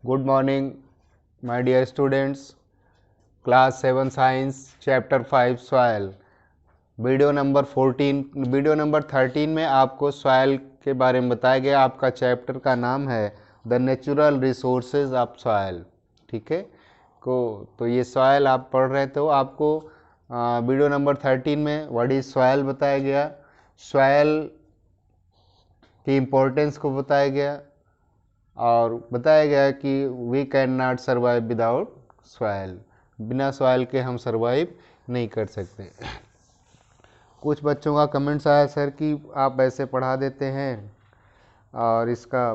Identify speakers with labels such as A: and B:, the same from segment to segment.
A: Good morning, my dear students. Class 7 Science, Chapter 5 Soil. Video number 13 में आपको soil के बारे में बताया गया। आपका चैप्टर का नाम है the natural resources of soil. ठीक है तो ये सॉइल आप पढ़ रहे थे। आपको वीडियो नंबर 13 में व्हाट इज सॉइल बताया गया, सॉइल की इम्पोर्टेंस को बताया गया और बताया गया कि we can not survive without soil. बिना सॉइल के हम सर्वाइव नहीं कर सकते। कुछ बच्चों का कमेंट्स आया सर कि आप ऐसे पढ़ा देते हैं और इसका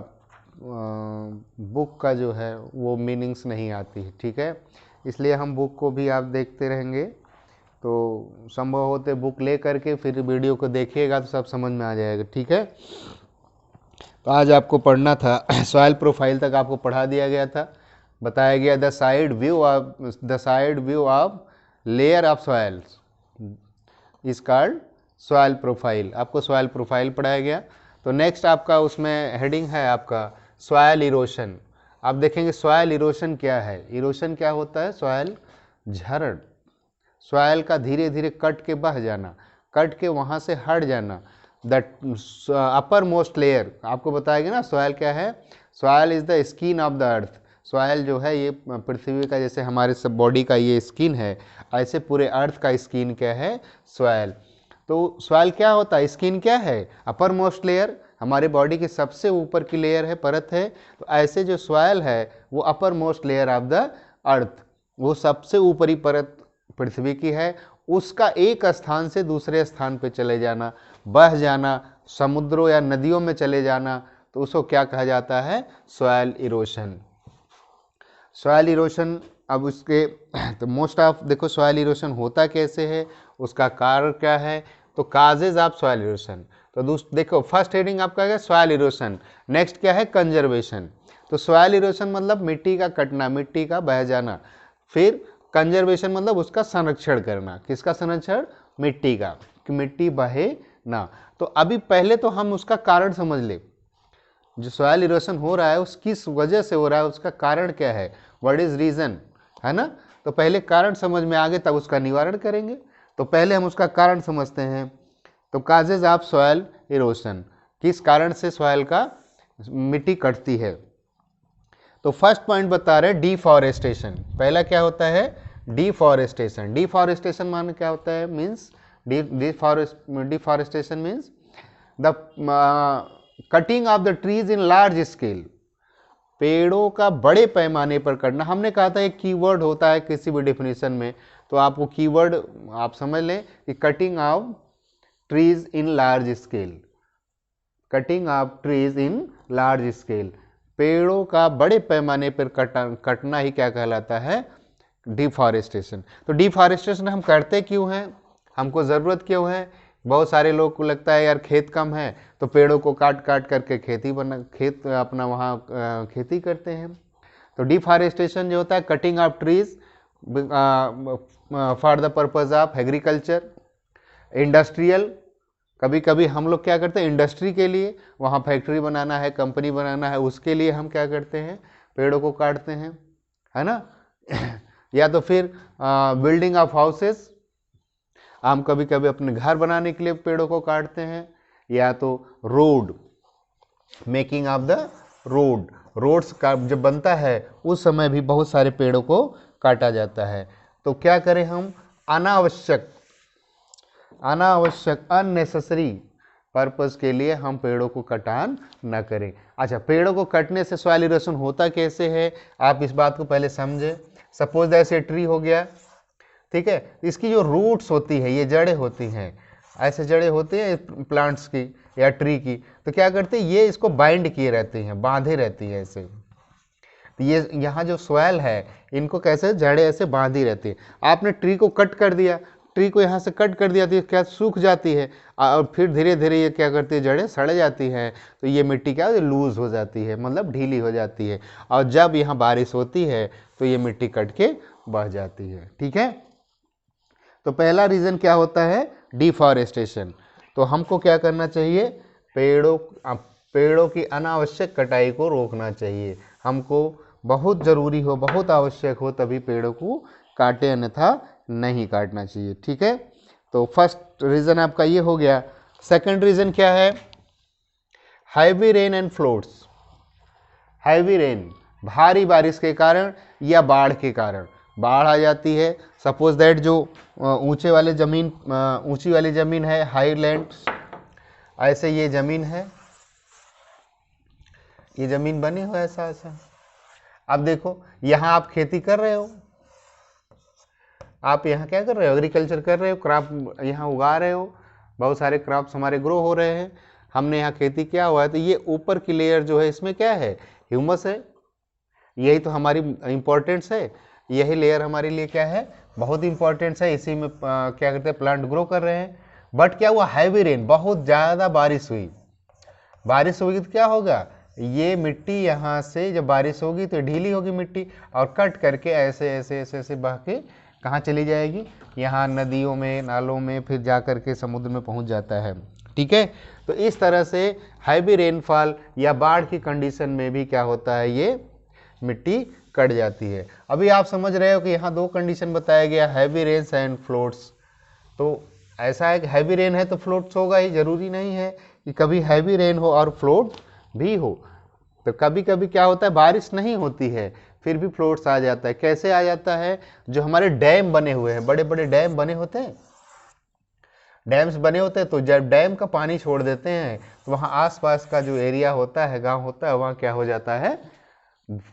A: बुक का जो है वो मीनिंग्स नहीं आती है। ठीक है, इसलिए हम बुक को भी आप देखते रहेंगे तो संभव होते बुक ले करके फिर वीडियो को देखिएगा तो सब समझ में आ जाएगा। ठीक है, तो आज आपको पढ़ना था सॉइल प्रोफाइल तक आपको पढ़ा दिया गया था। बताया गया the side view of layer of soils is called soil profile. आपको सॉइल प्रोफाइल पढ़ाया गया। तो नेक्स्ट आपका उसमें हेडिंग है आपका सॉइल इरोशन। आप देखेंगे सॉइल इरोशन क्या है। इरोशन क्या होता है? सॉइल झरण, सॉइल का धीरे धीरे कट के बह जाना, कट के वहाँ से हट जाना। द अपर मोस्ट लेयर आपको बताया गया ना सॉइल क्या है। Soil is the skin of the earth. Soil जो है ये पृथ्वी का, जैसे हमारे सब बॉडी का ये स्किन है, ऐसे पूरे अर्थ का स्किन क्या है? सॉइल। तो सॉइल क्या होता है? स्किन क्या है? अपर मोस्ट लेयर, हमारे बॉडी की सबसे ऊपर की लेयर है, परत है। तो ऐसे जो सॉइल है वो upper most layer of the earth, वो सबसे ऊपरी परत पृथ्वी की है। उसका एक स्थान से दूसरे स्थान पे चले जाना, बह जाना, समुद्रों या नदियों में चले जाना, तो उसको क्या कहा जाता है? Soil erosion. सॉइल इरोशन अब उसके तो मोस्ट ऑफ देखो सॉइल इरोशन होता कैसे है, उसका कारण क्या है। तो काजेज ऑफ सॉइल इरोशन। तो देखो फर्स्ट हेडिंग आपका क्या? Soil erosion. नेक्स्ट क्या है? कंजर्वेशन। तो सॉइल इरोशन मतलब मिट्टी का कटना, मिट्टी का बह जाना। फिर कंजर्वेशन मतलब उसका संरक्षण करना। किसका संरक्षण? मिट्टी का, कि मिट्टी बहे ना। तो अभी पहले तो हम उसका कारण समझ ले, जो सॉइल इरोशन हो रहा है उस किस वजह से हो रहा है, उसका कारण क्या है, व्हाट इज रीजन, है ना। तो पहले कारण समझ में आ गए तब उसका निवारण करेंगे। तो पहले हम उसका कारण समझते हैं। तो काजेज ऑफ सॉइल इरोशन, किस कारण से सॉइल का मिट्टी कटती है। तो फर्स्ट पॉइंट बता रहे डिफॉरेस्टेशन। पहला क्या होता है? डिफॉरेस्टेशन। डिफॉरेस्टेशन माने क्या होता है? Means deforestation means the cutting of the trees in large scale. पेड़ों का बड़े पैमाने पर कटना। हमने कहा था एक कीवर्ड होता है किसी भी डेफिनेशन में, तो आप वो कीवर्ड आप समझ लें कि cutting of trees in large scale. Cutting of trees in large scale, पेड़ों का बड़े पैमाने पर कटना ही क्या कहलाता है? डिफॉरेस्टेशन। तो डिफॉरेस्टेशन हम करते क्यों हैं, हमको ज़रूरत क्यों है? बहुत सारे लोग को लगता है यार खेत कम है तो पेड़ों को काट काट करके खेत अपना वहाँ खेती करते हैं। तो डिफॉरेस्टेशन जो होता है cutting of trees for the purpose of agriculture, industrial. कभी कभी हम लोग क्या करते हैं इंडस्ट्री के लिए, वहाँ फैक्ट्री बनाना है, कंपनी बनाना है, उसके लिए हम क्या करते हैं? पेड़ों को काटते हैं, है ना। या तो फिर बिल्डिंग ऑफ हाउसेस, हम कभी कभी अपने घर बनाने के लिए पेड़ों को काटते हैं। या तो road, making of the roads का जब बनता है उस समय भी बहुत सारे पेड़ों को काटा जाता है। तो क्या करें हम? अनावश्यक अननेसेसरी पर्पस के लिए हम पेड़ों को कटान न करें। अच्छा, पेड़ों को कटने से सॉइल इरोशन होता कैसे है, आप इस बात को पहले समझे। सपोज ऐसे ट्री हो गया, ठीक है, इसकी जो रूट्स होती है, ये जड़ें होती हैं, ऐसे जड़ें होती हैं प्लांट्स की या ट्री की, तो क्या करते हैं ये इसको बाइंड किए रहते हैं, बांधे रहती है ऐसे। तो ये यहाँ जो सॉइल है इनको कैसे जड़ें ऐसे बांधी रहती है। आपने ट्री को कट कर दिया, ट्री को यहाँ से कट कर दिया तो क्या सूख जाती है और फिर धीरे धीरे ये क्या करती है? जड़ें सड़ जाती हैं। तो ये मिट्टी क्या लूज हो जाती है, मतलब ढीली हो जाती है, और जब यहाँ बारिश होती है तो ये मिट्टी कट के बह जाती है। ठीक है, तो पहला रीजन क्या होता है? डिफॉरेस्टेशन। तो हमको क्या करना चाहिए? पेड़ों की अनावश्यक कटाई को रोकना चाहिए। हमको बहुत ज़रूरी हो, बहुत आवश्यक हो, तभी पेड़ों को काटे, अन्यथा नहीं काटना चाहिए। ठीक है, तो फर्स्ट रीज़न आपका ये हो गया। सेकंड रीज़न क्या है? Heavy rain and floods. Heavy rain, भारी बारिश के कारण या बाढ़ के कारण, बाढ़ आ जाती है। सपोज दैट जो ऊंची वाली ज़मीन है, हाईलैंड, ऐसे ये ज़मीन है, ये ज़मीन बनी हो ऐसा ऐसा। अब देखो यहाँ आप खेती कर रहे हो, आप यहाँ क्या कर रहे हो? एग्रीकल्चर कर रहे हो, क्रॉप यहाँ उगा रहे हो, बहुत सारे क्रॉप्स हमारे ग्रो हो रहे हैं, हमने यहाँ खेती किया हुआ है। तो ये ऊपर की लेयर जो है इसमें क्या है? ह्यूमस है। यही तो हमारी इम्पोर्टेंस है, यही लेयर हमारे लिए क्या है? बहुत इंपॉर्टेंस है। इसी में क्या कहते हैं, प्लांट ग्रो कर रहे हैं। बट क्या हुआ? हैवी रेन, बहुत ज़्यादा बारिश हुई। बारिश होगी तो क्या होगा? ये मिट्टी यहाँ से जब बारिश होगी तो ढीली होगी मिट्टी, और कट करके ऐसे ऐसे ऐसे ऐसे बह के कहाँ चली जाएगी? यहाँ नदियों में, नालों में, फिर जा कर के समुद्र में पहुँच जाता है। ठीक है, तो इस तरह से हैवी रेनफॉल या बाढ़ की कंडीशन में भी क्या होता है? ये मिट्टी कट जाती है। अभी आप समझ रहे हो कि यहाँ दो कंडीशन बताया गया, हैवी रेन्स एंड फ्लोड्स। तो ऐसा है कि हैवी रेन है तो फ्लोड्स होगा ही, जरूरी नहीं है कि कभी हैवी रेन हो और फ्लोड भी हो। तो कभी कभी क्या होता है, बारिश नहीं होती है फिर भी फ्लोड्स आ जाता है। कैसे आ जाता है? जो हमारे डैम बने हुए हैं, बड़े बड़े डैम बने होते हैं, डैम्स बने होते हैं, तो जब डैम का पानी छोड़ देते हैं तो वहाँ आसपास का जो एरिया होता है, गांव होता है, वहाँ क्या हो जाता है?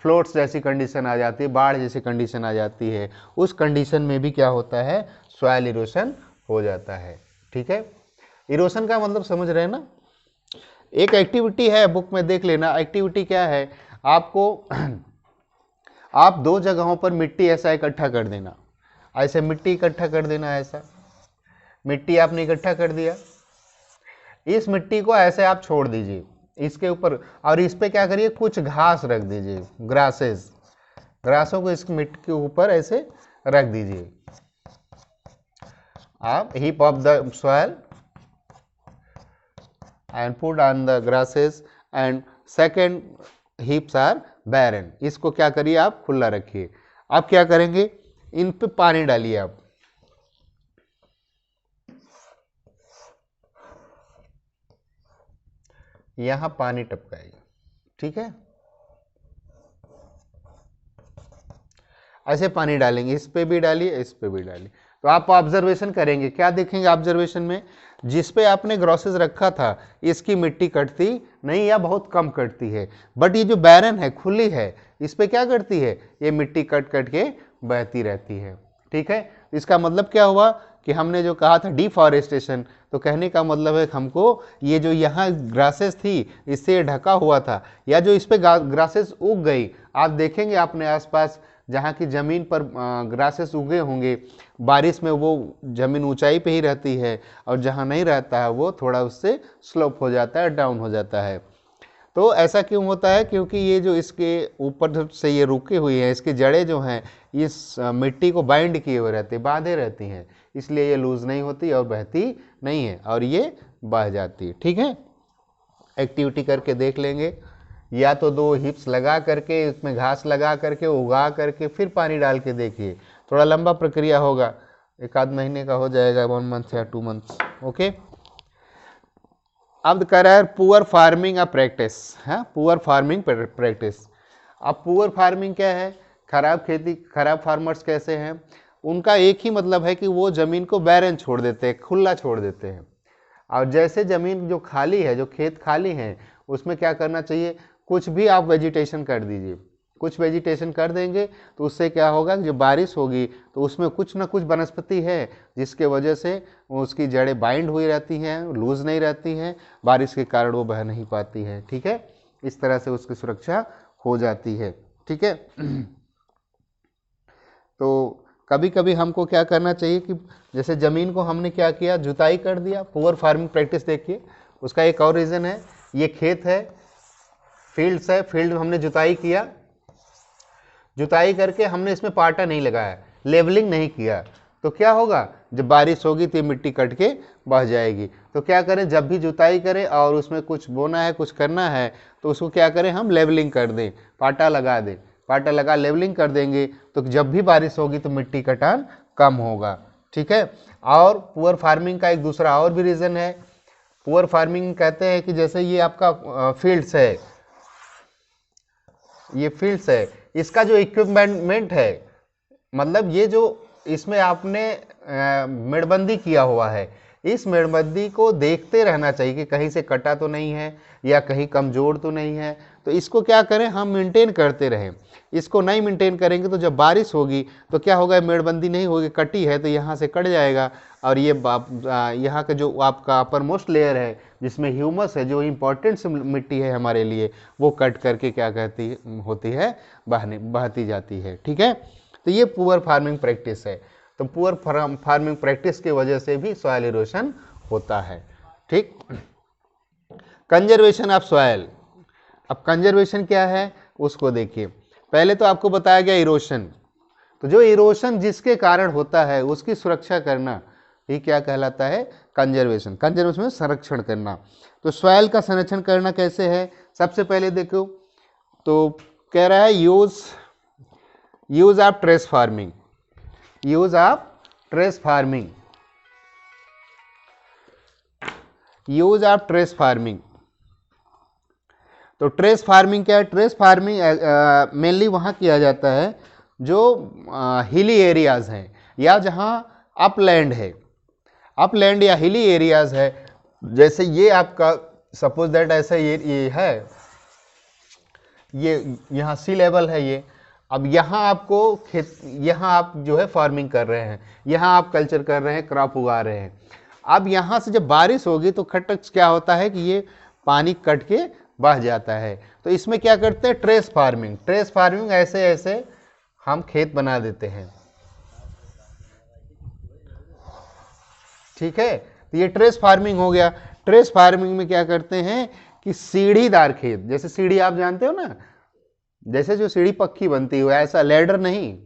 A: फ्लोड्स जैसी कंडीशन आ जाती है, बाढ़ जैसी कंडीशन आ जाती है। उस कंडीशन में भी क्या होता है? सॉइल इरोशन हो जाता है। ठीक है, इरोशन का मतलब समझ रहे हैं ना? एक एक्टिविटी है, बुक में देख लेना। एक्टिविटी क्या है? आपको आप दो जगहों पर मिट्टी ऐसा इकट्ठा कर देना, ऐसे मिट्टी इकट्ठा कर देना। ऐसा मिट्टी आपने इकट्ठा कर दिया, इस मिट्टी को ऐसे आप छोड़ दीजिए इसके ऊपर, और इस पे क्या करिए? कुछ घास रख दीजिए, ग्रासेस, ग्रासों को इस मिट्टी के ऊपर ऐसे रख दीजिए। आप heap of the soil and put on the grasses and second heaps are barren। इसको क्या करिए? आप खुला रखिए। आप क्या करेंगे? इन पे पानी डालिए। आप यहां पानी टपकाइए। ठीक है, ऐसे पानी डालेंगे, इस पे भी डालिए, इस पे भी डालिए। तो आप ऑब्जर्वेशन करेंगे, क्या देखेंगे ऑब्जर्वेशन में? जिस पे आपने ग्रोसेस रखा था इसकी मिट्टी कटती नहीं या बहुत कम कटती है, बट ये जो बैरन है, खुली है, इस पे क्या करती है? ये मिट्टी कट कट के बहती रहती है। ठीक है, इसका मतलब क्या हुआ कि हमने जो कहा था डिफॉरेस्टेशन, तो कहने का मतलब है हमको ये जो यहाँ ग्रासेस थी इससे ढका हुआ था, या जो इस पे ग्रासेस उग गई, आप देखेंगे अपने आसपास जहाँ की ज़मीन पर ग्रासेस उगे होंगे, बारिश में वो ज़मीन ऊंचाई पे ही रहती है, और जहाँ नहीं रहता है वो थोड़ा उससे स्लोप हो जाता है, डाउन हो जाता है। तो ऐसा क्यों होता है? क्योंकि ये जो इसके ऊपर से ये रुकी हुई है, इसकी जड़ें जो हैं इस मिट्टी को बाइंड किए हुए रहते, बांधे रहती हैं, इसलिए ये लूज़ नहीं होती और बहती नहीं है, और ये बह जाती है। ठीक है, एक्टिविटी करके देख लेंगे, या तो दो हिप्स लगा करके, उसमें घास लगा करके, उगा करके, फिर पानी डाल के देखिए। थोड़ा लंबा प्रक्रिया होगा, एक आध महीने का हो जाएगा, 1 मंथ या 2 मंथ्स। ओके, अब कर रहा है पुअर फार्मिंग प्रैक्टिस। हाँ, पुअर फार्मिंग प्रैक्टिस। अब पुअर फार्मिंग क्या है? खराब खेती, खराब फार्मर्स कैसे हैं? उनका एक ही मतलब है कि वो ज़मीन को बैरन छोड़ देते हैं, खुला छोड़ देते हैं। और जैसे ज़मीन जो खाली है, जो खेत खाली हैं, उसमें क्या करना चाहिए? कुछ भी आप वेजिटेशन कर दीजिए, कुछ वेजिटेशन कर देंगे तो उससे क्या होगा? जो बारिश होगी तो उसमें कुछ ना कुछ वनस्पति है जिसके वजह से उसकी जड़ें बाइंड हुई रहती हैं, लूज नहीं रहती हैं, बारिश के कारण वो बह नहीं पाती है। ठीक है, इस तरह से उसकी सुरक्षा हो जाती है। ठीक है, तो कभी कभी हमको क्या करना चाहिए कि जैसे ज़मीन को हमने क्या किया? जुताई कर दिया। पुअर फार्मिंग प्रैक्टिस देखिए, उसका एक और रीज़न है, ये खेत है, फील्ड्स है, फील्ड में हमने जुताई किया, जुताई करके हमने इसमें पाटा नहीं लगाया, लेवलिंग नहीं किया, तो क्या होगा? जब बारिश होगी तो ये मिट्टी कट के बह जाएगी। तो क्या करें? जब भी जुताई करें और उसमें कुछ बोना है, कुछ करना है, तो उसको क्या करें? हम लेवलिंग कर दें, पाटा लगा दें, पाटा लगा लेवलिंग कर देंगे तो जब भी बारिश होगी तो मिट्टी का कटान कम होगा। ठीक है। और पुअर फार्मिंग का एक दूसरा और भी रीज़न है। पुअर फार्मिंग कहते हैं कि जैसे ये आपका फील्ड्स है, ये फील्ड्स है, इसका जो इक्विपमेंट है, मतलब ये जो इसमें आपने मेड़बंदी किया हुआ है, इस मेड़बंदी को देखते रहना चाहिए कि कहीं से कटा तो नहीं है या कहीं कमजोर तो नहीं है। तो इसको क्या करें, हम मेंटेन करते रहें। इसको नहीं मेंटेन करेंगे तो जब बारिश होगी तो क्या होगा, मेड़बंदी नहीं होगी, कटी है तो यहाँ से कट जाएगा और ये यहाँ का जो आपका अपर मोस्ट लेयर है जिसमें ह्यूमस है, जो इम्पोर्टेंट मिट्टी है हमारे लिए, वो कट करके क्या कहती होती है, बहती जाती है। ठीक है। तो ये पुअर फार्मिंग प्रैक्टिस है। तो पुअर फार्मिंग प्रैक्टिस की वजह से भी सॉइल इरोशन होता है। ठीक। Conservation of soil. अब कंजर्वेशन क्या है उसको देखिए। पहले तो आपको बताया गया इरोशन, तो जो इरोशन जिसके कारण होता है उसकी सुरक्षा करना ये क्या कहलाता है, कंजर्वेशन। कंजर्वेशन में संरक्षण करना। तो सॉइल का संरक्षण करना कैसे है, सबसे पहले देखो तो कह रहा है use of trace farming, use of trace farming, use of trace farming. तो ट्रेस फार्मिंग क्या है, ट्रेस फार्मिंग मेनली वहाँ किया जाता है जो हिली एरियाज हैं या जहाँ अपलैंड है, अपलैंड या हिली एरियाज है। जैसे ये आपका सपोज दैट ऐसा ये है, ये यहाँ सी लेवल है ये। अब यहाँ आपको यहाँ आप जो है फार्मिंग कर रहे हैं, यहाँ आप कल्चर कर रहे हैं, क्रॉप उगा रहे हैं। अब यहाँ से जब बारिश होगी तो खटक क्या होता है कि ये पानी कट के बह जाता है। तो इसमें क्या करते हैं, ट्रेस फार्मिंग। ट्रेस फार्मिंग ऐसे ऐसे हम खेत बना देते हैं। ठीक है। तो ये ट्रेस फार्मिंग हो गया। ट्रेस फार्मिंग में क्या करते हैं कि सीढ़ीदार खेत, जैसे सीढ़ी आप जानते हो ना, जैसे जो सीढ़ी पक्की बनती हो, ऐसा लैडर नहीं,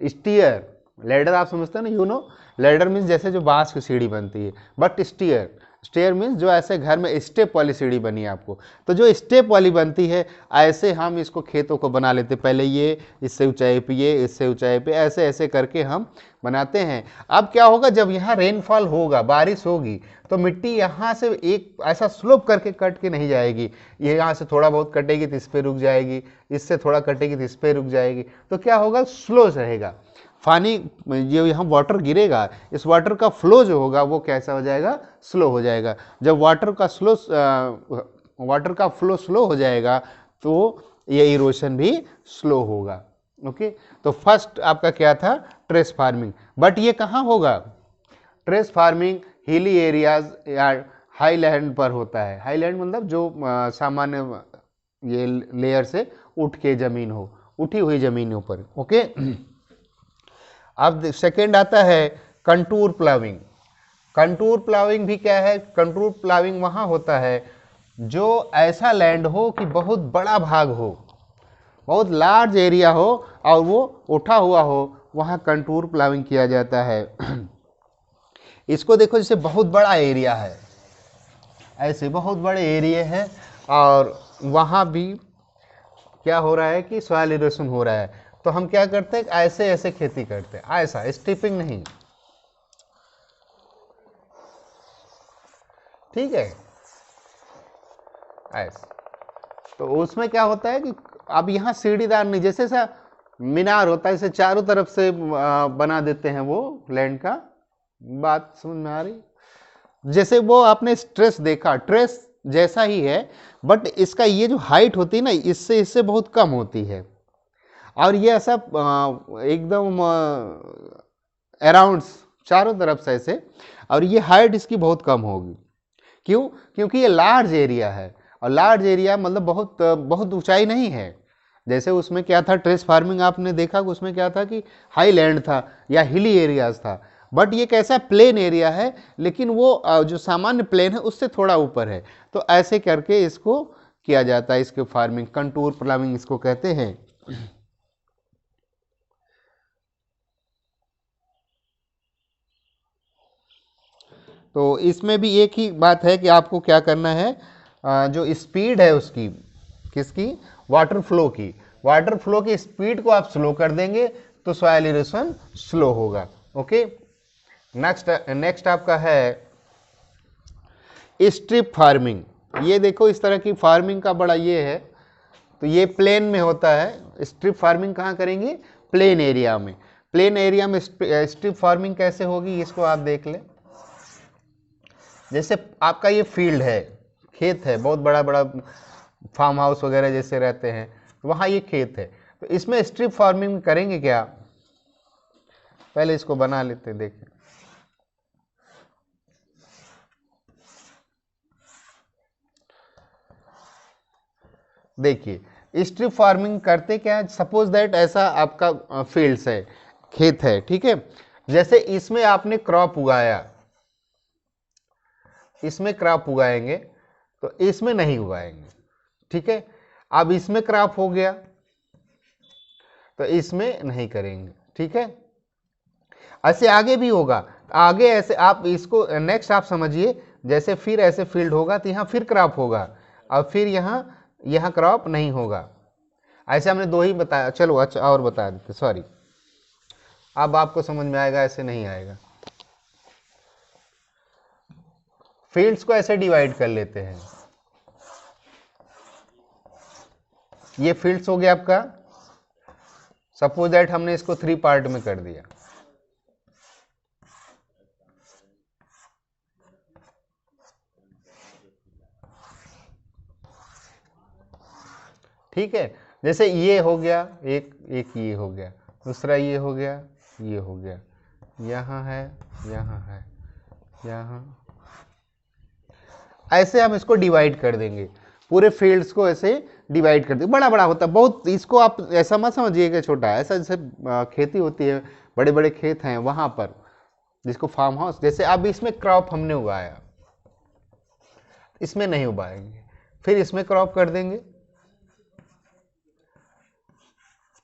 A: स्टीयर। लैडर आप समझते हो ना, यू नो, लैडर मीन्स जैसे जो बांस की सीढ़ी बनती है, बट स्टीयर, स्टेयर मीन्स जो ऐसे घर में स्टेप वाली सीढ़ी बनी है आपको। तो जो स्टेप वाली बनती है ऐसे हम इसको खेतों को बना लेते, पहले ये इससे ऊंचाई पे, ये इससे ऊंचाई पे, ऐसे ऐसे करके हम बनाते हैं। अब क्या होगा, जब यहाँ रेनफॉल होगा, बारिश होगी, तो मिट्टी यहाँ से एक ऐसा स्लोप करके कट के नहीं जाएगी। ये यहाँ से थोड़ा बहुत कटेगी तो इस पर रुक जाएगी, इससे थोड़ा कटेगी तो इस पर रुक जाएगी। तो क्या होगा, स्लो रहेगा पानी, जो यहाँ वाटर गिरेगा, इस वाटर का फ्लो जो होगा वो कैसा हो जाएगा, स्लो हो जाएगा। जब वाटर का फ्लो स्लो हो जाएगा तो ये इरोशन भी स्लो होगा। ओके। तो फर्स्ट आपका क्या था, ट्रेस फार्मिंग। बट ये कहाँ होगा, ट्रेस फार्मिंग हिली एरियाज या हाई लैंड पर होता है। हाई लैंड मतलब जो सामान्य ये लेयर से उठ के जमीन हो, उठी हुई जमीनों पर। ओके। अब सेकेंड आता है कंटूर प्लाविंग। कंटूर प्लाविंग भी क्या है, कंटूर प्लाविंग वहाँ होता है जो ऐसा लैंड हो कि बहुत बड़ा भाग हो, बहुत लार्ज एरिया हो और वो उठा हुआ हो, वहाँ कंटूर प्लाविंग किया जाता है। इसको देखो, जैसे बहुत बड़ा एरिया है, ऐसे बहुत बड़े एरिया है और वहाँ भी क्या हो रहा है कि सॉइल इरोशन हो रहा है। तो हम क्या करते हैं, ऐसे ऐसे खेती करते हैं, ऐसा स्ट्रिपिंग नहीं। ठीक है, ऐसा। तो उसमें क्या होता है कि अब यहाँ सीढ़ीदार नहीं, जैसे सा मीनार होता है, इसे चारों तरफ से बना देते हैं वो लैंड का। बात समझ में आ रही, जैसे वो आपने ट्रेस देखा, ट्रेस जैसा ही है, बट इसका ये जो हाइट होती है ना, इससे बहुत कम होती है। और ये ऐसा एकदम अराउंड चारों तरफ से ऐसे, और ये हाइट इसकी बहुत कम होगी। क्यों, क्योंकि ये लार्ज एरिया है, और लार्ज एरिया मतलब बहुत ऊंचाई नहीं है। जैसे उसमें क्या था, ट्रेस फार्मिंग आपने देखा, उसमें क्या था कि हाई लैंड था या हिली एरियाज था। बट ये कैसा प्लेन एरिया है, लेकिन वो जो सामान्य प्लेन है उससे थोड़ा ऊपर है। तो ऐसे करके इसको किया जाता है, इसके फार्मिंग, कंटूर प्लाविंग इसको कहते हैं। तो इसमें भी एक ही बात है कि आपको क्या करना है, जो स्पीड है उसकी, किसकी, वाटर फ्लो की। वाटर फ्लो की स्पीड को आप स्लो कर देंगे तो सॉइल इरोशन स्लो होगा। ओके, नेक्स्ट आपका है स्ट्रिप फार्मिंग। ये देखो इस तरह की फार्मिंग का बड़ा ये है, तो ये प्लेन में होता है। स्ट्रिप फार्मिंग कहाँ करेंगे? प्लेन एरिया में। प्लेन एरिया में स्ट्रिप फार्मिंग कैसे होगी इसको आप देख लें। जैसे आपका ये फील्ड है, खेत है, बहुत बड़ा बड़ा फार्म हाउस वगैरह जैसे रहते हैं, वहाँ ये खेत है, तो इसमें स्ट्रिप फार्मिंग करेंगे क्या? पहले इसको बना लेते हैं, देखें। देखिए स्ट्रिप फार्मिंग करते क्या है, सपोज दैट ऐसा आपका फील्ड्स है, खेत है, ठीक है। जैसे इसमें आपने क्रॉप उगाया, इसमें क्रॉप उगाएंगे तो इसमें नहीं उगाएंगे, ठीक है। अब इसमें क्रॉप हो गया तो इसमें नहीं करेंगे, ठीक है। ऐसे आगे भी होगा, आगे ऐसे आप इसको नेक्स्ट आप समझिए, जैसे फिर ऐसे फील्ड होगा तो यहाँ फिर क्रॉप होगा, अब फिर यहाँ क्रॉप नहीं होगा। ऐसे हमने दो ही बताया, चलो अच्छा और बता देते, सॉरी, अब आपको समझ में आएगा, ऐसे नहीं आएगा। फील्ड्स को ऐसे डिवाइड कर लेते हैं, ये फील्ड्स हो गया आपका, सपोज दैट हमने इसको 3 पार्ट में कर दिया, ठीक है। जैसे ये हो गया, एक ये हो गया, दूसरा ये हो गया, ये हो गया, यहाँ है, यहाँ है, यहाँ, ऐसे हम इसको डिवाइड कर देंगे, पूरे फील्ड्स को ऐसे डिवाइड कर देंगे। बड़ा बड़ा होता है बहुत, इसको आप ऐसा मत समझिएगा छोटा, ऐसा जैसे खेती होती है, बड़े बड़े खेत हैं वहाँ पर, जिसको फार्म हाउस, जैसे अब इसमें क्रॉप हमने उगाया, इसमें नहीं उगाएंगे, फिर इसमें क्रॉप कर देंगे,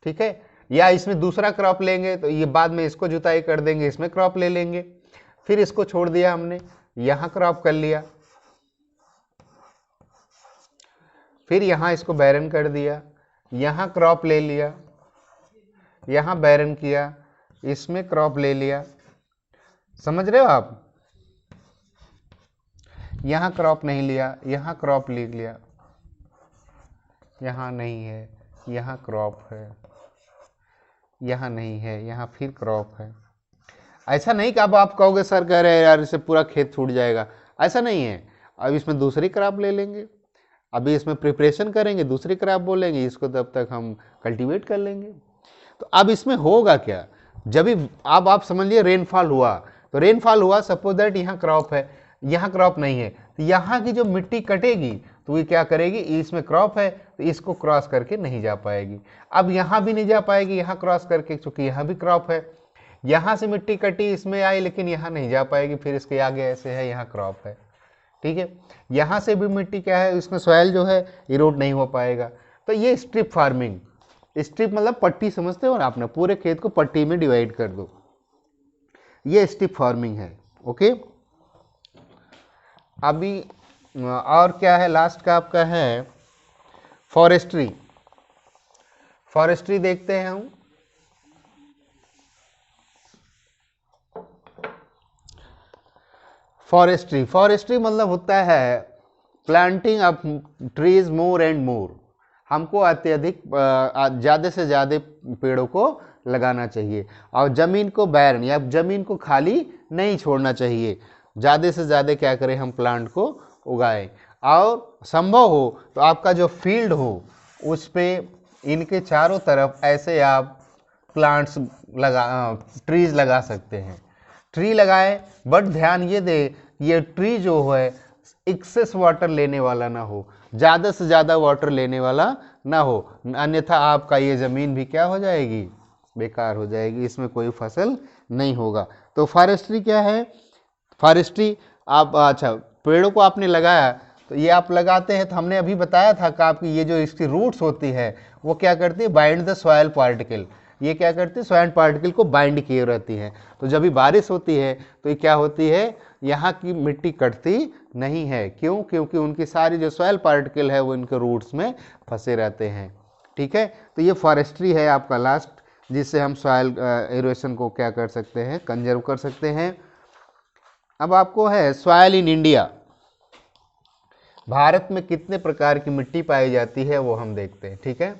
A: ठीक है। या इसमें दूसरा क्रॉप लेंगे तो ये बाद में इसको जुताई कर देंगे, इसमें क्रॉप ले लेंगे, फिर इसको छोड़ दिया हमने, यहाँ क्रॉप कर लिया, फिर यहाँ इसको बैरन कर दिया, यहाँ क्रॉप ले लिया, यहाँ बैरन किया, इसमें क्रॉप ले लिया, समझ रहे हो आप। यहाँ क्रॉप नहीं लिया, यहाँ क्रॉप ले लिया, यहाँ नहीं है, यहाँ क्रॉप है, यहाँ नहीं है, यहाँ फिर क्रॉप है। ऐसा नहीं कि अब आप कहोगे सर कह रहे हैं यार इससे पूरा खेत छूट जाएगा, ऐसा नहीं है। अब इसमें दूसरी क्रॉप ले लेंगे, अभी इसमें प्रिपरेशन करेंगे, दूसरी क्रॉप बोलेंगे, इसको तब तक हम कल्टीवेट कर लेंगे। तो अब इसमें होगा क्या, जब भी अब आप समझिए रेनफॉल हुआ, तो रेनफॉल हुआ, सपोज दैट यहाँ क्रॉप है, यहाँ क्रॉप नहीं है, तो यहाँ की जो मिट्टी कटेगी तो ये क्या करेगी, इसमें क्रॉप है तो इसको क्रॉस करके नहीं जा पाएगी। अब यहाँ भी नहीं जा पाएगी, यहाँ क्रॉस करके, चूंकि यहाँ भी क्रॉप है, यहाँ से मिट्टी कटी इसमें आई लेकिन यहाँ नहीं जा पाएगी, फिर इसके आगे ऐसे है, यहाँ क्रॉप है, ठीक है। यहाँ से भी मिट्टी क्या है, इसमें सॉइल जो है इरोड नहीं हो पाएगा। तो ये स्ट्रिप फार्मिंग, स्ट्रिप मतलब पट्टी, समझते हो ना, आपने पूरे खेत को पट्टी में डिवाइड कर दो, ये स्ट्रिप फार्मिंग है। ओके, अभी और क्या है, लास्ट का आपका है फॉरेस्ट्री। फॉरेस्ट्री देखते हैं हम। फॉरेस्ट्री मतलब होता है planting of trees more and more, हमको अत्यधिक ज़्यादा से ज़्यादा पेड़ों को लगाना चाहिए, और ज़मीन को बैरन या ज़मीन को खाली नहीं छोड़ना चाहिए, ज़्यादा से ज़्यादा क्या करें, हम प्लांट को उगाएं, और संभव हो तो आपका जो फील्ड हो उस पे इनके चारों तरफ ऐसे आप प्लांट्स ट्रीज लगा सकते हैं। ट्री लगाएं, बट ध्यान ये दे, ये ट्री जो है एक्सेस वाटर लेने वाला ना हो, ज़्यादा से ज़्यादा वाटर लेने वाला ना हो, अन्यथा आपका ये ज़मीन भी क्या हो जाएगी, बेकार हो जाएगी, इसमें कोई फसल नहीं होगा। तो फॉरेस्ट्री क्या है, फॉरेस्ट्री आप, अच्छा पेड़ों को आपने लगाया, तो ये आप लगाते हैं, तो हमने अभी बताया था कि आपकी ये जो इसकी रूट्स होती है वो क्या करती है, बाइंड द सॉयल पार्टिकल, ये क्या करती है, सॉयल पार्टिकल को बाइंड किए रहती है। तो जब भी बारिश होती है तो ये क्या होती है, यहाँ की मिट्टी कटती नहीं है, क्यों, क्योंकि उनकी सारी जो सॉयल पार्टिकल है वो इनके रूट्स में फंसे रहते हैं, ठीक है। तो ये फॉरेस्ट्री है आपका लास्ट, जिससे हम सॉइल एरोशन को क्या कर सकते हैं, कंजर्व कर सकते हैं। अब आपको है सॉइल इन इंडिया, भारत में कितने प्रकार की मिट्टी पाई जाती है वो हम देखते हैं, ठीक है।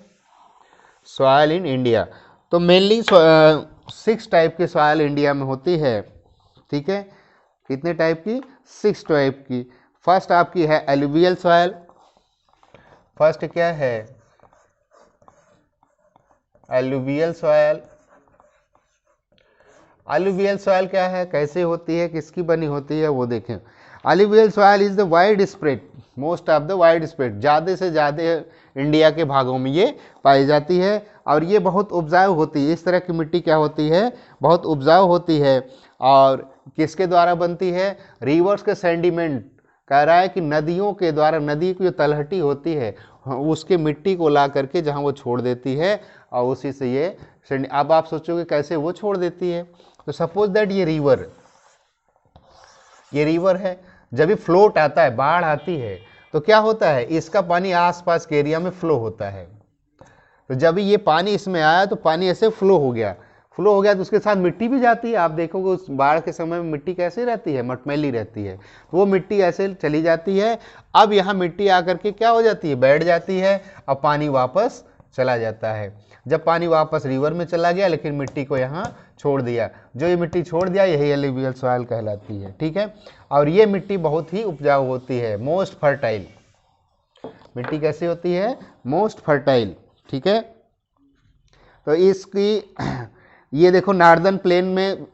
A: सॉइल इन इंडिया, तो मेनली 6 टाइप की सॉइल इंडिया में होती है, ठीक है। कितने टाइप की? 6 टाइप की। फर्स्ट आपकी है एलुवियल सॉइल। फर्स्ट क्या है? Alluvial soil. एलुवियल सॉइल क्या है, कैसे होती है, किसकी बनी होती है वो देखें। Alluvial soil is the wide spread, most of the wide spread, ज़्यादा से ज़्यादा इंडिया के भागों में ये पाई जाती है और ये बहुत उपजाऊ होती है। इस तरह की मिट्टी क्या होती है, बहुत उपजाऊ होती है। और किसके द्वारा बनती है? रिवर्स के सेंडिमेंट, कह रहा है कि नदियों के द्वारा, नदी की जो तलहटी होती है उसके मिट्टी को ला करके जहाँ वो छोड़ देती है और उसी से ये, अब आप सोचोगे कैसे वो छोड़ देती है। तो सपोज दैट ये रिवर है, जब भी फ्लोट आता है, बाढ़ आती है, तो क्या होता है, इसका पानी आसपास के एरिया में फ्लो होता है। तो जब ये पानी इसमें आया तो पानी ऐसे फ्लो हो गया तो उसके साथ मिट्टी भी जाती है। आप देखोगे उस बाढ़ के समय में मिट्टी कैसे रहती है, मटमैली रहती है, वो मिट्टी ऐसे चली जाती है। अब यहाँ मिट्टी आकर के क्या हो जाती है, बैठ जाती है और पानी वापस चला जाता है। जब पानी वापस रिवर में चला गया लेकिन मिट्टी को यहाँ छोड़ दिया, जो ये मिट्टी छोड़ दिया यही एलुवियल सॉइल कहलाती है, ठीक है। और ये मिट्टी बहुत ही उपजाऊ होती है, मोस्ट फर्टाइल। मिट्टी कैसी होती है? मोस्ट फर्टाइल, ठीक है। तो इसकी ये देखो नॉर्दर्न प्लेन में,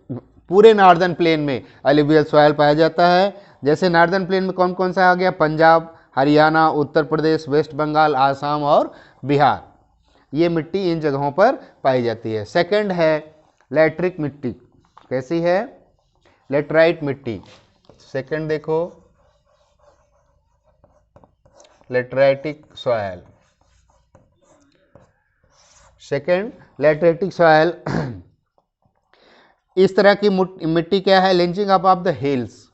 A: पूरे नॉर्दर्न प्लेन में एलुवियल सॉइल पाया जाता है। जैसे नॉर्दर्न प्लेन में कौन कौन सा आ गया? पंजाब, हरियाणा, उत्तर प्रदेश, वेस्ट बंगाल, आसाम और बिहार। ये मिट्टी इन जगहों पर पाई जाती है। सेकंड है लैटरिक मिट्टी। कैसी है? लेटराइट मिट्टी। सेकंड देखो, lateritic soil. Second lateritic soil. इस तरह की मिट्टी क्या है? Leaching up of the hills,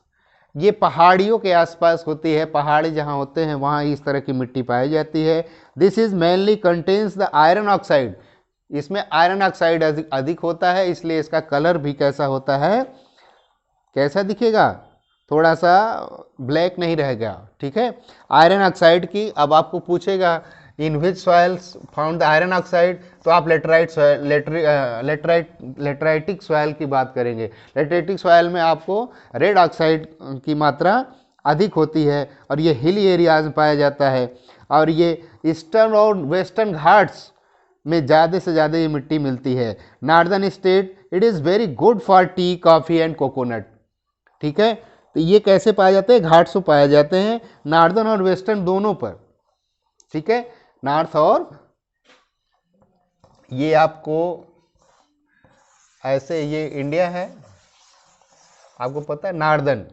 A: ये पहाड़ियों के आसपास होती है, पहाड़ी जहाँ होते हैं वहाँ इस तरह की मिट्टी पाई जाती है। This is mainly contains the iron oxide, इसमें आयरन ऑक्साइड अधिक होता है, इसलिए इसका कलर भी कैसा होता है, कैसा दिखेगा, थोड़ा सा ब्लैक नहीं रहेगा, ठीक है। आयरन ऑक्साइड की, अब आपको पूछेगा in which soils found the iron oxide, तो आप लेटराइटिक सॉइल की बात करेंगे। लेटराइटिक सॉइल में आपको रेड ऑक्साइड की मात्रा अधिक होती है और ये हिली एरियाज में पाया जाता है। और ये ईस्टर्न और वेस्टर्न घाट्स में ज़्यादा से ज़्यादा ये मिट्टी मिलती है। Northern state it is very good for T, coffee and coconut, ठीक है। तो ये कैसे पाए जाते हैं? घाट्स में पाए जाते हैं, नॉर्दर्न और वेस्टर्न दोनों पर, ठीक है। नॉर्थ और, ये आपको ऐसे, ये इंडिया है, आपको पता है, नॉर्दर्न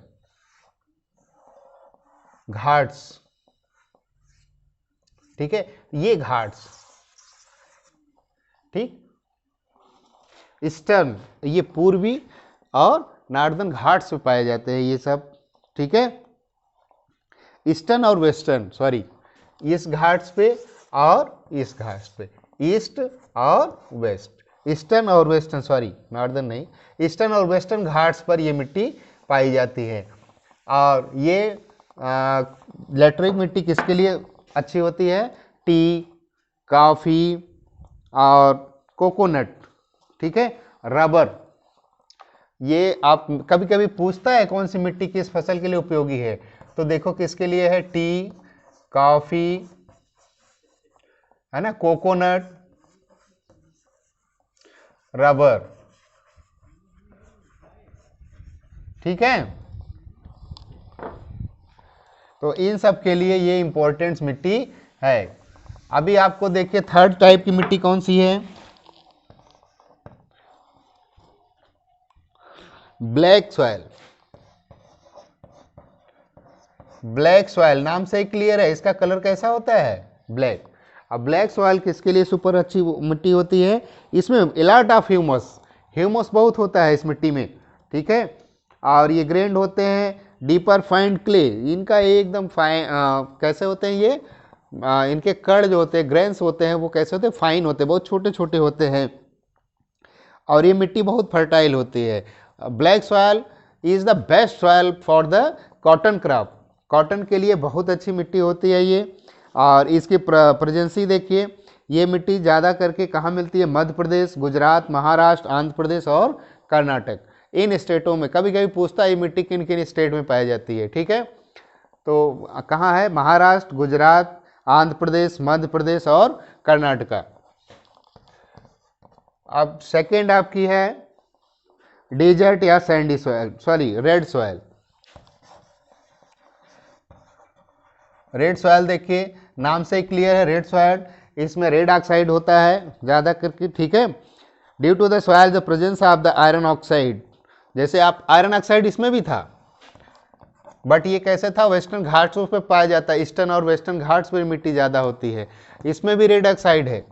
A: घाट्स, ठीक है, ये घाट्स, ठीक। ईस्टर्न ये पूर्वी और नॉर्दर्न घाट्स में पाए जाते हैं ये सब, ठीक है। ईस्टर्न और वेस्टर्न, सॉरी, इस घाट्स पे और इस घाट्स पे, ईस्ट और वेस्ट, ईस्टर्न और वेस्टर्न, सॉरी नॉर्दर्न नहीं, ईस्टर्न और वेस्टर्न घाट्स पर ये मिट्टी पाई जाती है। और ये लैटराइट मिट्टी किसके लिए अच्छी होती है? टी, कॉफ़ी और कोकोनट, ठीक है, रबर। ये आप कभी कभी पूछता है कौन सी मिट्टी किस फसल के लिए उपयोगी है, तो देखो किसके लिए है, टी, कॉफ़ी, है ना, कोकोनट, रबर, ठीक है। तो इन सब के लिए ये इंपॉर्टेंट मिट्टी है। अभी आपको देखिए थर्ड टाइप की मिट्टी कौन सी है? Black soil. ब्लैक सॉइल नाम से ही क्लियर है, इसका कलर कैसा होता है? ब्लैक। अब ब्लैक सॉइल किसके लिए सुपर अच्छी मिट्टी होती है? इसमें इलाट ऑफ ह्यूमस, ह्यूमस बहुत होता है इस मिट्टी में, ठीक है। और ये ग्रेन्ड होते हैं, डीपर फाइंड क्ले, इनका एकदम फाइन कैसे होते हैं ये, इनके कण जो होते हैं, ग्रेन्स होते हैं, वो कैसे होते हैं, फाइन होते हैं, बहुत छोटे छोटे होते हैं, और ये मिट्टी बहुत फर्टाइल होती है। Black soil is the best soil for the cotton crop, cotton के लिए बहुत अच्छी मिट्टी होती है ये। और इसकी प्रेजेंसी देखिए, ये मिट्टी ज़्यादा करके कहाँ मिलती है, मध्य प्रदेश, गुजरात, महाराष्ट्र, आंध्र प्रदेश और कर्नाटक, इन स्टेटों में। कभी कभी पूछता है ये मिट्टी किन किन स्टेट में पाई जाती है, ठीक है। तो कहाँ है, महाराष्ट्र, गुजरात, आंध्र प्रदेश, मध्य प्रदेश और कर्नाटका। अब सेकेंड आपकी है डेजर्ट या sandy soil, sorry red soil. Red soil देखिए, नाम से क्लियर है, रेड सॉयल, इसमें रेड ऑक्साइड होता है ज़्यादा करके, ठीक है। Due to the soil the presence of the iron oxide, जैसे आप आयरन ऑक्साइड इसमें भी था, बट ये कैसे था, वेस्टर्न घाट्स पे पाया जाता है, ईस्टर्न और वेस्टर्न घाट्स पर मिट्टी ज़्यादा होती है। इसमें भी रेड ऑक्साइड है,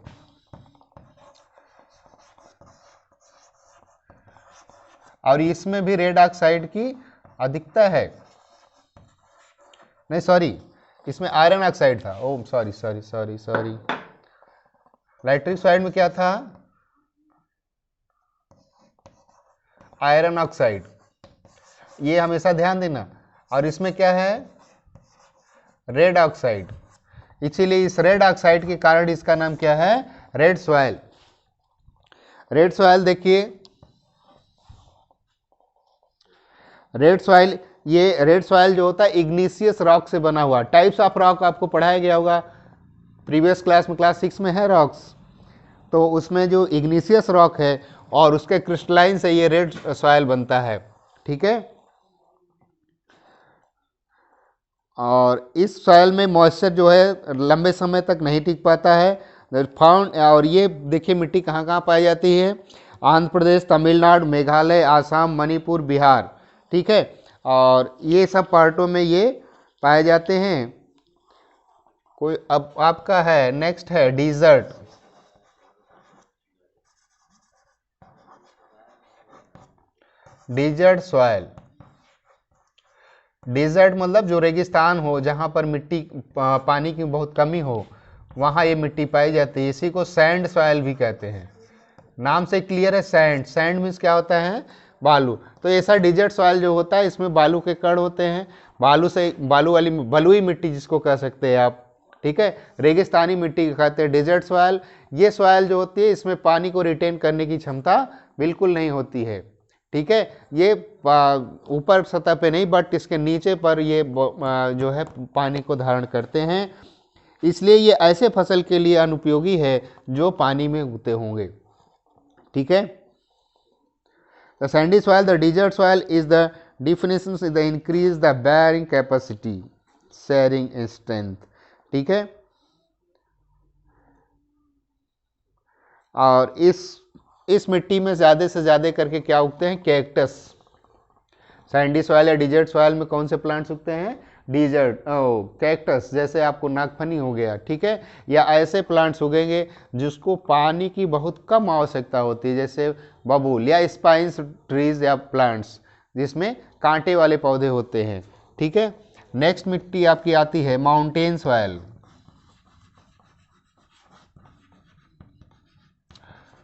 A: और इसमें भी रेड ऑक्साइड की अधिकता है, नहीं सॉरी, इसमें आयरन ऑक्साइड था, oh sorry sorry sorry sorry, lateritic soil में क्या था, आयरन ऑक्साइड, ये हमेशा ध्यान देना। और इसमें क्या है, रेड ऑक्साइड, इसीलिए इस रेड ऑक्साइड के कारण इसका नाम क्या है, रेड सॉयल। रेड सॉयल देखिए, रेड सॉयल, ये रेड सॉयल जो होता है इग्नीशियस रॉक से बना हुआ। टाइप्स ऑफ रॉक आपको पढ़ाया गया होगा प्रीवियस क्लास में, क्लास 6 में है रॉक्स, तो उसमें जो इग्नीशियस रॉक है और उसके क्रिस्टलाइन से ये रेड सॉयल बनता है, ठीक है। और इस सॉयल में मॉइस्चर जो है लंबे समय तक नहीं टिक पाता है फाउंड। और ये देखिए मिट्टी कहाँ कहाँ पाई जाती है, आंध्र प्रदेश, तमिलनाडु, मेघालय, आसाम, मणिपुर, बिहार, ठीक है। और ये सब पार्टों में ये पाए जाते हैं। कोई अब आपका है, नेक्स्ट है डिजर्ट। डिजर्ट सॉयल, डिजर्ट मतलब जो रेगिस्तान हो, जहाँ पर मिट्टी पानी की बहुत कमी हो, वहाँ ये मिट्टी पाई जाती है। इसी को सैंड सॉयल भी कहते हैं, नाम से क्लियर है, सैंड, सैंड मीन्स क्या होता है, बालू। तो ऐसा डिजर्ट सॉयल जो होता है इसमें बालू के कण होते हैं, बालू से, बालू वाली बलुई मिट्टी जिसको कह सकते हैं आप, ठीक है, रेगिस्तानी मिट्टी कहते हैं डिजर्ट सॉयल। ये सॉयल जो होती है इसमें पानी को रिटेन करने की क्षमता बिल्कुल नहीं होती है, ठीक है। ये ऊपर सतह पे नहीं, बट इसके नीचे पर ये जो है पानी को धारण करते हैं, इसलिए ये ऐसे फसल के लिए अनुपयोगी है जो पानी में उगते होंगे, ठीक है। The sandy soil, the desert soil is the definition is the increase the bearing capacity, sharing strength, ठीक है। और इस मिट्टी में ज़्यादा से ज़्यादा करके क्या उगते हैं, कैक्टस। सैंडी सॉयल या डिजर्ट सॉयल में कौन से प्लांट्स उगते हैं, डिजर्ट कैक्टस, जैसे आपको नागफनी हो गया, ठीक है, या ऐसे प्लांट्स उगेंगे जिसको पानी की बहुत कम आवश्यकता होती है, जैसे बबूल या स्पाइन्स ट्रीज या प्लांट्स जिसमें कांटे वाले पौधे होते हैं, ठीक है। नेक्स्ट मिट्टी आपकी आती है mountain soil.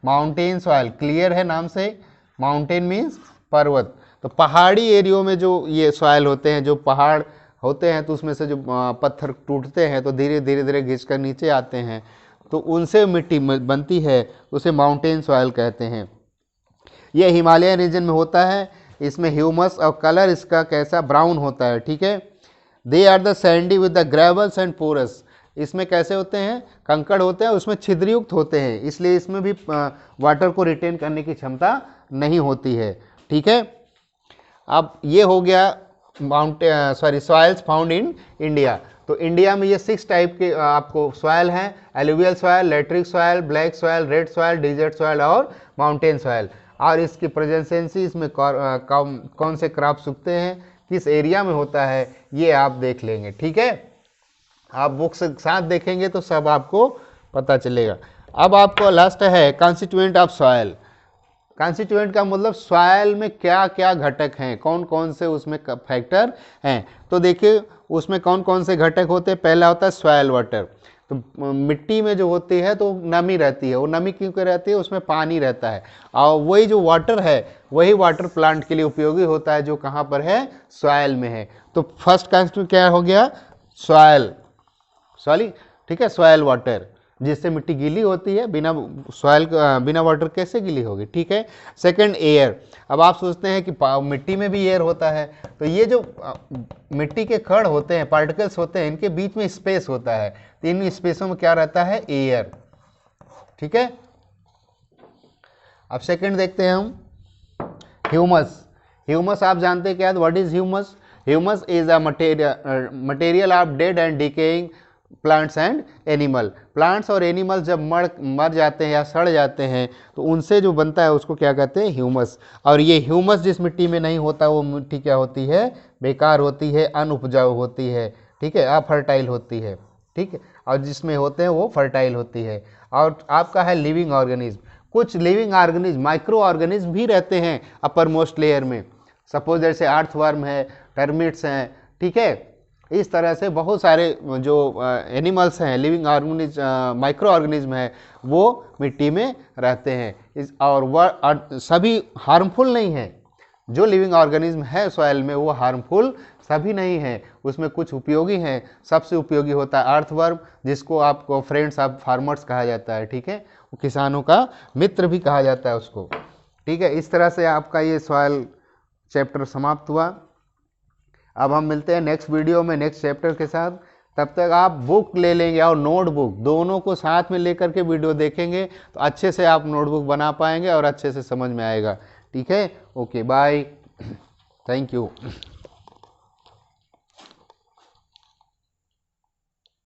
A: Mountain soil clear है नाम से, माउंटेन मीन्स पर्वत। तो पहाड़ी एरियो में जो ये सॉयल होते हैं, जो पहाड़ होते हैं, तो उसमें से जो पत्थर टूटते हैं तो धीरे धीरे धीरे घिस कर नीचे आते हैं, तो उनसे मिट्टी बनती है, उसे माउंटेन सॉयल कहते हैं। ये हिमालयन रीजन में होता है, इसमें ह्यूमस और कलर इसका कैसा, ब्राउन होता है, ठीक है। They are the sandy with the gravels and porous, इसमें कैसे होते हैं, कंकड़ होते हैं, उसमें छिद्रयुक्त होते हैं, इसलिए इसमें भी वाटर को रिटेन करने की क्षमता नहीं होती है, ठीक है। अब ये हो गया सॉइल्स फाउंड इन इंडिया। तो इंडिया में ये 6 टाइप के आपको सॉयल हैं, alluvial soil, lateritic soil, black soil, red soil, desert soil और माउंटेन सॉयल। और इसकी प्रेजेंसेंसी, इसमें कौन से क्रॉप्स उगते हैं, किस एरिया में होता है, ये आप देख लेंगे, ठीक है। आप बुक्स के साथ देखेंगे तो सब आपको पता चलेगा। अब आपको लास्ट है कॉन्स्टिट्यूएंट ऑफ सॉयल। कंस्टिट्यूएंट का मतलब सॉइल में क्या क्या घटक हैं, कौन कौन से उसमें फैक्टर हैं। तो देखिए उसमें कौन कौन से घटक होते हैं। पहला होता है सॉइल वाटर। तो मिट्टी में जो होती है तो नमी रहती है, वो नमी क्यों कर रहती है, उसमें पानी रहता है, और वही जो वाटर है वही वाटर प्लांट के लिए उपयोगी होता है, जो कहाँ पर है, सॉइल में है। तो फर्स्ट कंस्टिट्यूएंट क्या हो गया, सॉइल, सॉरी, ठीक है, सॉइल वाटर, जिससे मिट्टी गीली होती है, बिना सॉइल बिना वाटर कैसे गीली होगी, ठीक है। Second air. अब आप सोचते हैं कि मिट्टी में भी एयर होता है, तो ये जो मिट्टी के कण होते हैं, पार्टिकल्स होते हैं, इनके बीच में स्पेस होता है, तो इन स्पेसों में क्या रहता है, एयर, ठीक है। अब सेकंड देखते हैं हम, ह्यूमस। ह्यूमस आप जानते हैं क्या, what is humus. Humus is a material of dead and decaying plants and animal. Plants और एनिमल जब मर जाते हैं या सड़ जाते हैं तो उनसे जो बनता है उसको क्या कहते हैं, ह्यूमस। और ये ह्यूमस जिस मिट्टी में नहीं होता वो मिट्टी क्या होती है, बेकार होती है, अनउपजाऊ होती है, ठीक है, अफर्टाइल होती है, ठीक है। और जिसमें होते हैं वो फर्टाइल होती है। और आपका है लिविंग ऑर्गेनिज्म। कुछ लिविंग ऑर्गेनिज्म, माइक्रो ऑर्गेनिज्म भी रहते हैं अपर मोस्ट लेयर में, सपोज जैसे अर्थवर्म है, टर्मिट्स हैं, ठीक है। इस तरह से बहुत सारे जो एनिमल्स हैं, लिविंग ऑर्गेनिज्म, माइक्रो ऑर्गेनिज्म है, वो मिट्टी में रहते हैं। और वह सभी हार्मफुल नहीं है। जो लिविंग ऑर्गेनिज्म है सॉइल में वो हार्मफुल सभी नहीं है, उसमें कुछ उपयोगी हैं। सबसे उपयोगी होता है अर्थवर्म, जिसको आपको फ्रेंड्स ऑफ फार्मर्स कहा जाता है, ठीक है, वो किसानों का मित्र भी कहा जाता है उसको, ठीक है। इस तरह से आपका ये सॉइल चैप्टर समाप्त हुआ। अब हम मिलते हैं नेक्स्ट वीडियो में नेक्स्ट चैप्टर के साथ। तब तक आप बुक ले लेंगे और नोटबुक, दोनों को साथ में लेकर के वीडियो देखेंगे तो अच्छे से आप नोटबुक बना पाएंगे और अच्छे से समझ में आएगा, ठीक है। Okay, bye, thank you.